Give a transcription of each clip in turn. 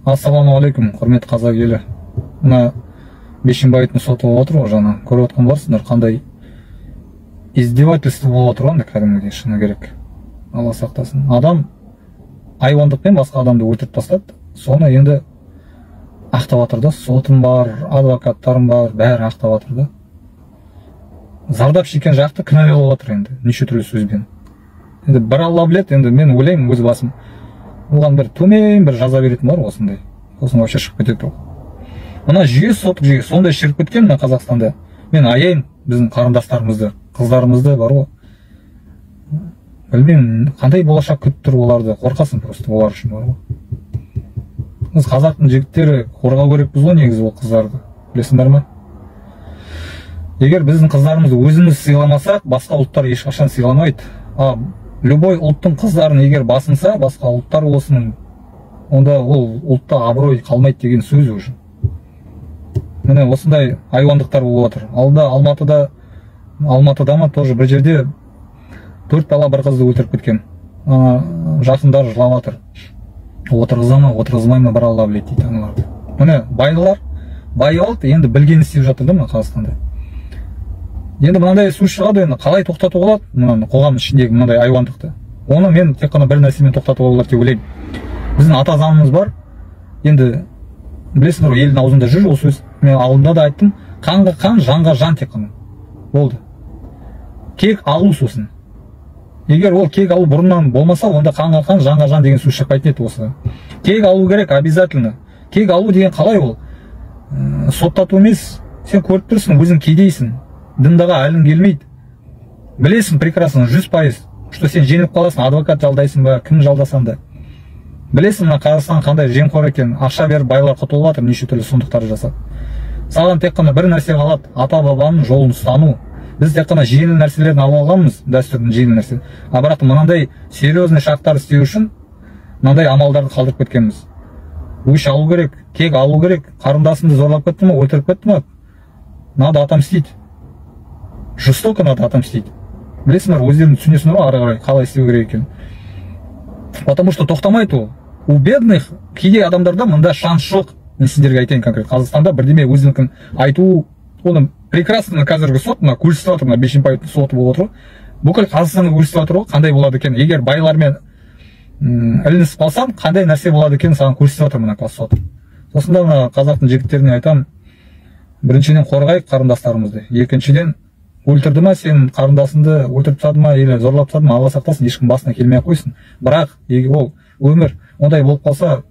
Ассалаумағалейкум, құрметті қазақ елі. Мына Бейшенбаевтың соты болып отыр ғой, жаңа көріп отқан барсыңдар, қандай издевательство болып отыр ғой, кәдімгідей, шыны керек. Алла сақтасын. Адам айуандықпен басқа адамды өлтіріп тастады. Соны енді ақтап жатыр да, сотым бар, адвокаттарым бар, бәрі ақтап жатыр да. Зардап шеккен жақты кінәлап отыр енді, неше түрлі сөзбен. Енді бір Алла біледі, енді мен ойлаймын өз басым. Оған бір төмен бір жаза беретін бар осындай. Сосын вообще шығып кетеді. Мына жүйе, соттық жүйе сондай шіріп кеткен мына Қазақстанда. Мен аяйын біздің қарындастарымызды, қыздарымызды бар ғой. Білмеймін, қандай болашақ күтіп тұр оларды, қорқасың просто олар үшін бар ғой. Біз қазақтың жігіттері қорғау керекпіз ғой негізі ол қыздарды. Білесіңдер ме? Егер біздің қыздарымызды өзіміз сыйламасақ, басқа ұлттар ешқашан сыйламайды. Любой ұлттың қыздарын егер басынса, басқа ұлттар осының, онда ол ұлтта абырой қалмайды деген сөз уже. Міне осындай айуандықтар болып отыр. Алда Алматыда ма тоже бір жерде 4 бала бір қызды өлтіріп кеткен. Жақындар жылап жатыр. Отырғыза ма, отырғызмай ма, бір Алла біледі дейді аналарды. Міне байлар бай алды, енді білгенін істеп жатыр да мына Қазақстанда. Енді мынандай сөз шығады, енді қалай тоқтатуға болады мынаны қоғам ішіндегі мынандай айуандықты? Оны мен тек қана бір нәрсемен тоқтатуға болады деп ойлаймын. Біздің ата заңымыз бар. Енді білесіңдер ғой, елдің аузында жүр ол сөз. Мен алдында да айттым, қанға қан, жанға жан тек қана. Болды. Кек алу сосын. Егер ол кек алу бұрыннан болмаса, онда қанға қан, жанға жан деген сөз шықпайтын еді осы. Кек алу керек обязательно. Кек алу деген қалай ол? Соттату емес. Сен көріп тұрсың, өзің кедейсің. Діндаға әлің келмейді. Білесің прекрасно, 100%, что сен жеңіп қаласың, адвокат жалдайсың ба, кім жалдасан да. Білесің, мына Қазақстан қандай жемқор екен, ақша беріп байлар құтылып жатыр, неше түрлі сұмдықтар жасап. Саған тек қана бір нәрсе қалады, ата-бабаның жолын ұстану. Біз тек қана жеңіл нәрселерін алып алғанбыз, дәстүрдің жеңіл нәрсе. Бірақ мынандай серьезный шарттар істеу үшін мынандай амалдарды қалдырып кеткенбіз. Өш алу керек, кек алу керек, қарындасымды зорлап кетті ме, өлтіріп кетті ме, надо отомстить. Жестоко надо отомстить. Білесіңдер, өздерің түсінесіңдер ғой ары қарай қалай істеу керек екен. Потому что тоқтамайды ол. У бедных кейде адамдарда мында шанс жоқ. Мен сіздерге айтайын конкретно. Қазақстанда бірдеме өзінікін айту, оны прекрасно қазіргі сот, мына көрсетіп жатыр, мына Бейшенбаевтың соты болып отыр. Бүкіл Қазақстанды көрсетіп жатыр ғой, қандай болады екен. Егер байлармен ілінісіп қалсаң, қандай нәрсе болады екен саған көрсетіп жатыр мына сот. Сосын да мына қазақтың жігіттеріне айтамын, біріншіден қорғайық қарындастарымызды, екіншіден өлтірді ма сен қарындасыңды, өлтіріп тастады ма, или зорлап тастады ма, Алла сақтасын, ешкім басына келмей ақ қойсын. Бірақ ол өмір ондай болып қалса,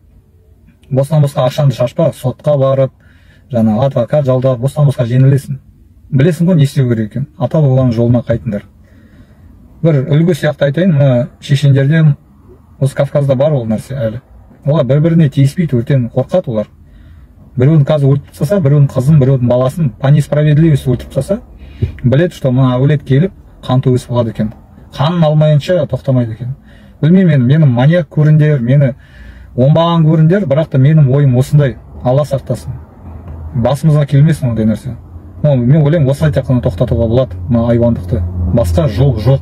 бостан босқа ақшаңды шашпа, сотқа барып, жаңа адвокат жалдап, бостан босқа жеңілесің. Білесің ғой не істеу керек екен. Ата бабаның жолына қайтыңдар. Бір үлгі сияқты айтайын, мына шешендерден осы Кавказда бар ол нәрсе әлі. Олар бір-біріне тиіспейді, өртен қорқады олар. Біреуін қазір өлтіріп тастаса, біреудің қызын, біреудің баласын по несправедливости өлтіріп тастаса, біледі, что мына әулет келіп қан төгіс болады екен. Қанын алмайынша тоқтамайды екен. Білмеймін, менің маньяк көріндер, мені оңбаған көріндер, бірақ та менің ойым осындай. Алла сақтасын. Басымызға келмесін ондай нәрсе. Мен ойлаймын, осылай тек қана тоқтатуға болады мына айуандықты. Басқа жол жоқ.